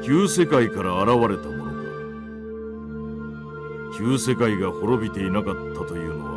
旧世界から現れたものか。旧世界が滅びていなかったというのは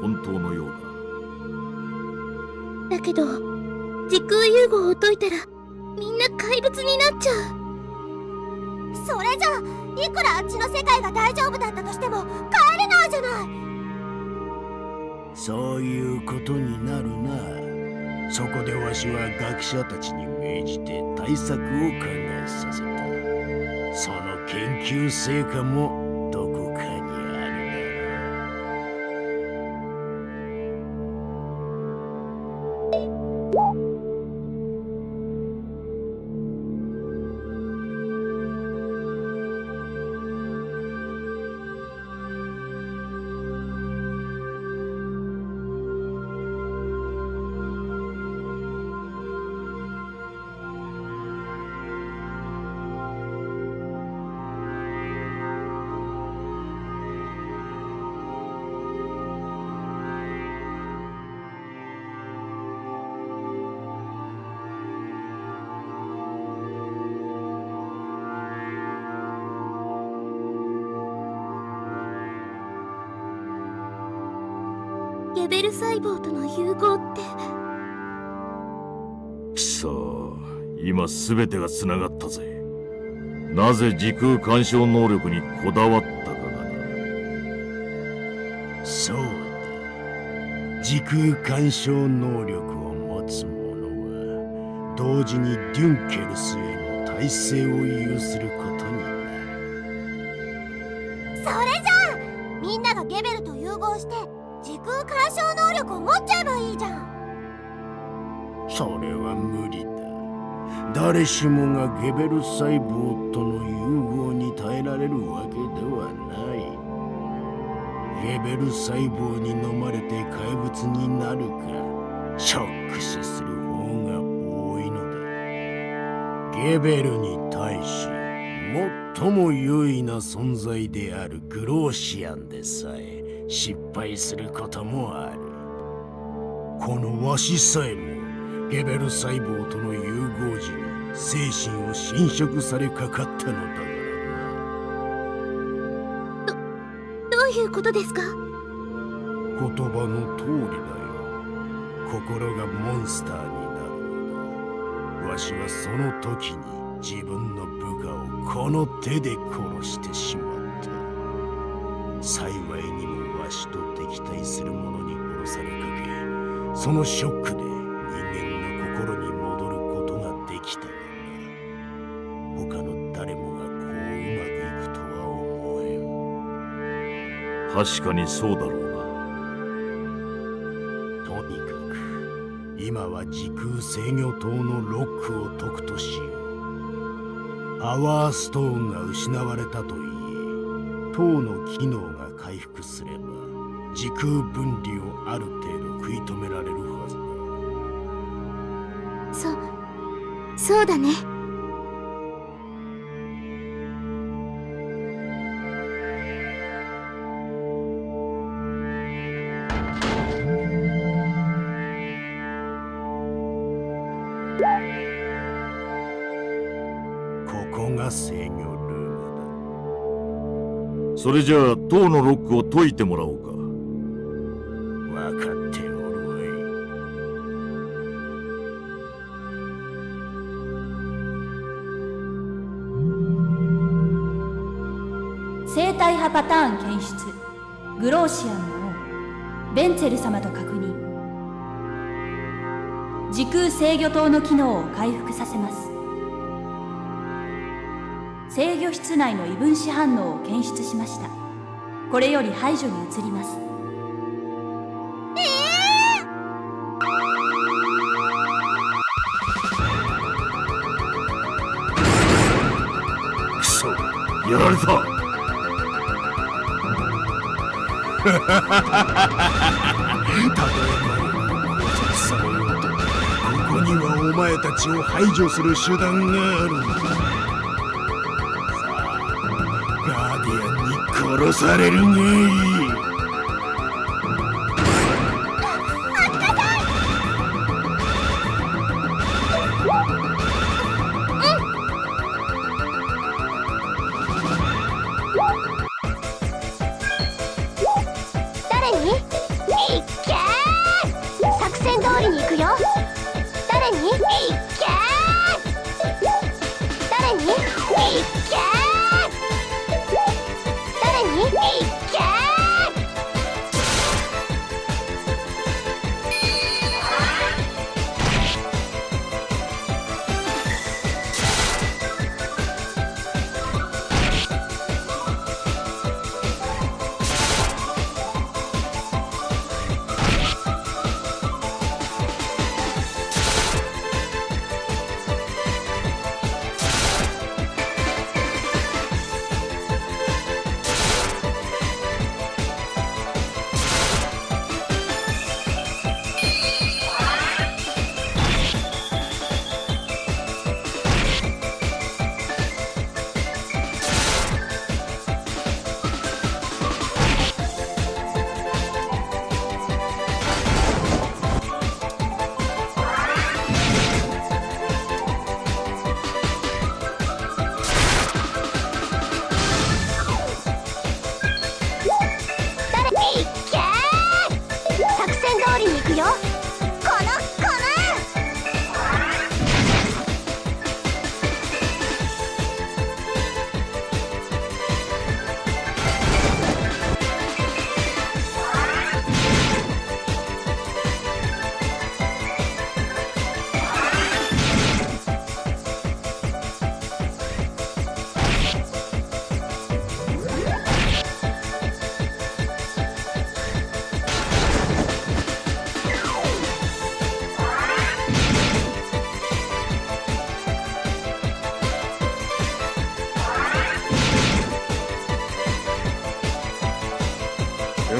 本当のようだ。だけど時空融合を解いたらみんな怪物になっちゃう。それじゃいくらあっちの世界が大丈夫だったとしても帰れないじゃない。そういうことになるな。そこでわしは学者たちに命じて対策を考えさせた。その研究成果もどこかにあるだろう。ゲベル細胞との融合って。くそ、今すべてがつながったぜ。なぜ時空干渉能力にこだわったかがな。そうだ。時空干渉能力を持つ者は同時にデュンケルスへの耐性を有することになる。それじゃあみんながゲベルと融合して時空干渉能力を持っちゃえばいいじゃん。それは無理だ。誰しもがゲベル細胞との融合に耐えられるわけではない。ゲベル細胞に飲まれて怪物になるか、ショック死する方が多いのだ。ゲベルに対し最も優位な存在であるグローシアンでさえ失敗することもある。このわしさえもゲベル細胞との融合時に精神を侵食されかかったのだからな。どういうことですか？言葉の通りだよ。心がモンスターになるのだ。わしはその時に自分の部下をこの手で殺してしまった。幸いにもわしと敵対する者に殺されかけ、そのショックで人間の心に戻ることができたがな。他の誰もがこううまくいくとは思えん。確かにそうだろうな。とにかく今は時空制御塔のロックを解くとしよう。パワーストーンが失われたといえ、塔の機能が回復すれば時空分離をある程度食い止められるはずだ。そうだね。ここが制御ルームそれじゃあ塔のロックを解いてもらおうか。だ。分かっておるわい。生体派パターン検出。グローシアンの王ベンツェル様と確認。時空制御塔の機能を回復させます。制御室内の異分子反応を検出しました。これより排除に移ります。くそ、やられた。たとえマリオに拘束されようと、ここにはお前たちを排除する手段があるんだ。さあ、ガーディアンに殺されるがいい。誰に？いっけー！作戦通りに行くよ。誰に？いっけー！誰に？いっけー！誰に？いっけー！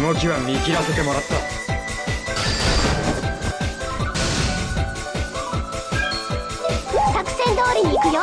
動きは見切らせてもらった。作戦通りに行くよ。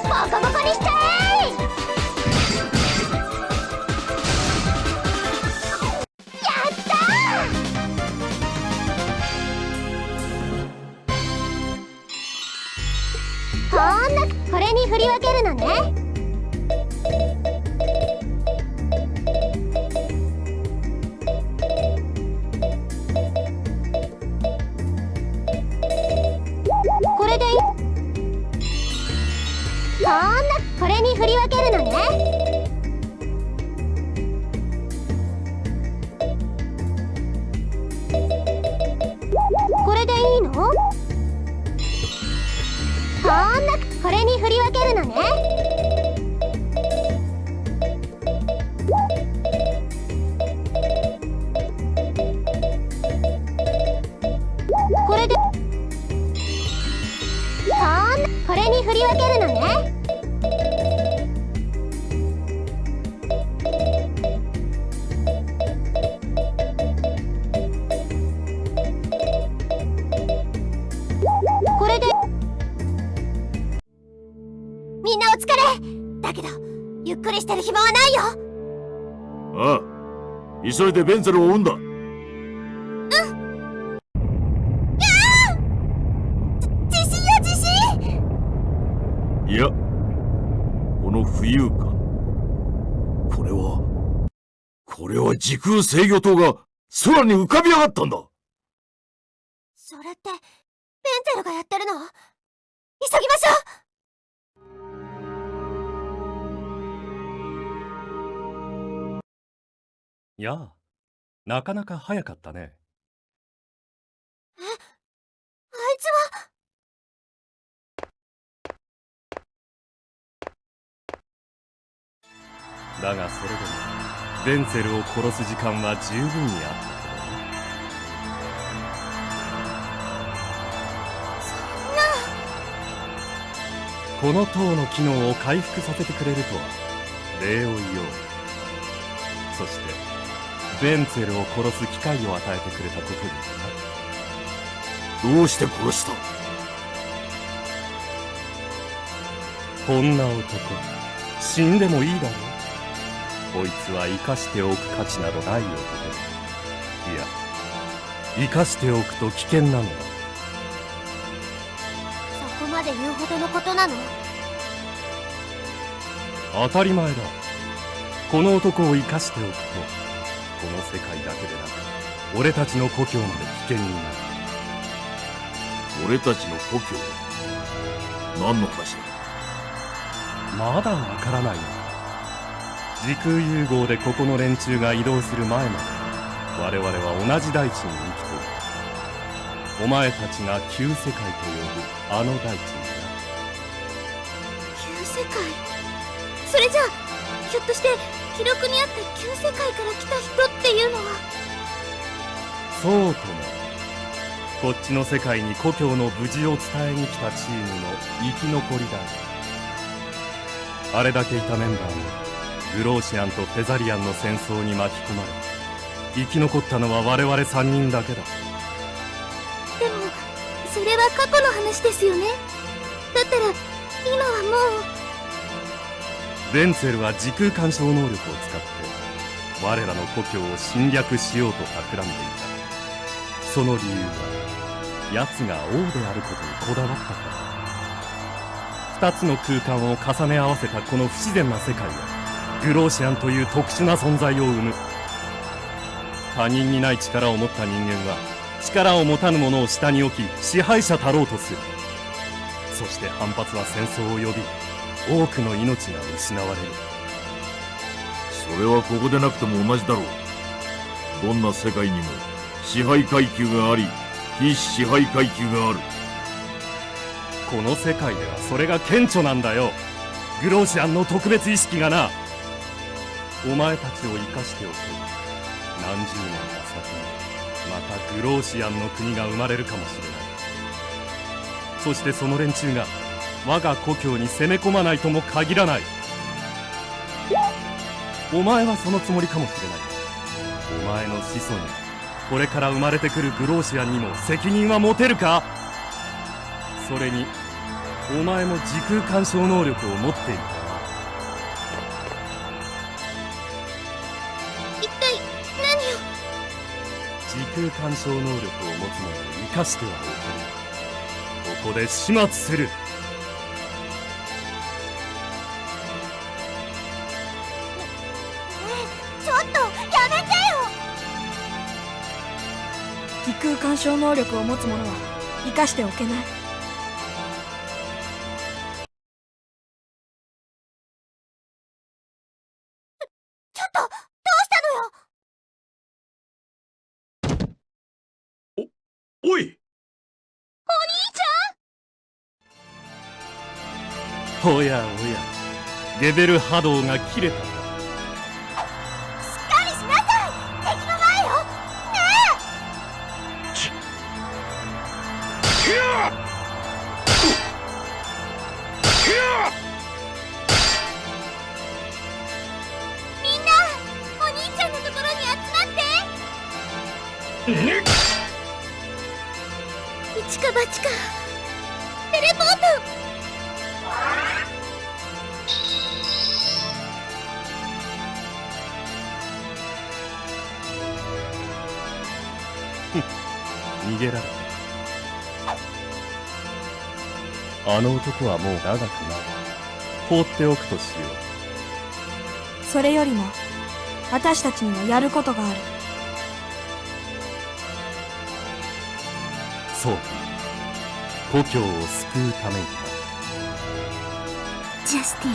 ボコボコにしちゃえ！やったー！ほんなこれに振り分けるのね。これでいい。そんなこれに振り分けるのね。これでいいの？そんなこれに振り分けるのね。これでそんなこれに振り分けるのね。これでみんなお疲れだけどゆっくりしてる暇はないよ。ああ、急いでベンゼルを追うんだ。地震よ地震！いや、この浮遊感、これは時空制御塔が空に浮かび上がったんだ。それってベンゼルがやってるの？急ぎましょう！やあ、なかなか早かったね。あいつは。だがそれでもベンツェルを殺す時間は十分にあったけどね。この塔の機能を回復させてくれるとは礼を言おう。そしてベンツェルを殺す機会を与えてくれたことにな。どうして殺した？こんな男死んでもいいだろう。こいつは生かしておく価値などない男だ。いや、生かしておくと危険なのだ。そこまで言うほどのことなの？当たり前だ。この男を生かしておくとこの世界だけでなく俺たちの故郷まで危険になる。俺たちの故郷？何のかしら？まだわからないのか。時空融合でここの連中が移動する前まで我々は同じ大地に生きていた。お前たちが旧世界と呼ぶあの大地にな。旧世界？それじゃあひょっとして記録にあった旧世界から来た人っていうのは。そうとも。こっちの世界に故郷の無事を伝えに来たチームの生き残りだ。あれだけいたメンバーもグローシアンとフェザリアンの戦争に巻き込まれ生き残ったのは我々3人だけだ。でもそれは過去の話ですよね。だったら今はもう。ベンツェルは時空干渉能力を使って我らの故郷を侵略しようと企んでいた。その理由は奴が王であることにこだわったから。2つの空間を重ね合わせたこの不自然な世界はグローシアンという特殊な存在を生む。他人にない力を持った人間は力を持たぬ者を下に置き支配者たろうとする。そして反発は戦争を呼び多くの命が失われる。それはここでなくても同じだろう。どんな世界にも支配階級があり非支配階級がある。この世界ではそれが顕著なんだよ。グローシアンの特別意識がな。お前たちを生かしておけば何十年か先にまたグローシアンの国が生まれるかもしれない。そしてその連中が我が故郷に攻め込まないとも限らない。お前はそのつもりかもしれない。お前の子孫にこれから生まれてくるグローシアンにも責任は持てるか？それにお前も時空干渉能力を持っていたな。一体何を？時空干渉能力を持つ者を生かしてはおけない。ここで始末する。ちょっとやめてよ。時空干渉能力を持つ者は生かしておけない。ちょっとどうしたのよ。おい！おやおや、ゲベル波動が切れたか。しっかりしなさい。敵の前よ。みんなお兄ちゃんのところに集まって。一か八かテレポート。逃げられた。あの男はもう長くない。放っておくとしよう。それよりも私たちにはやることがある。そうか。故郷を救うためにな。ジャスティン。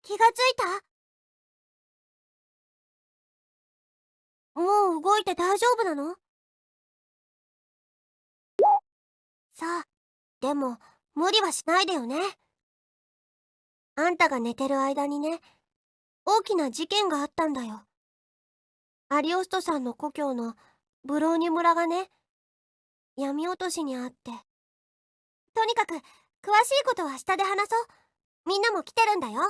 気がついた？もう動いて大丈夫なの？さあ、でも無理はしないでよね。あんたが寝てる間にね、大きな事件があったんだよ。アリオストさんの故郷のブローニュ村がね、闇落としにあって。とにかく詳しいことは下で話そう。みんなも来てるんだよ。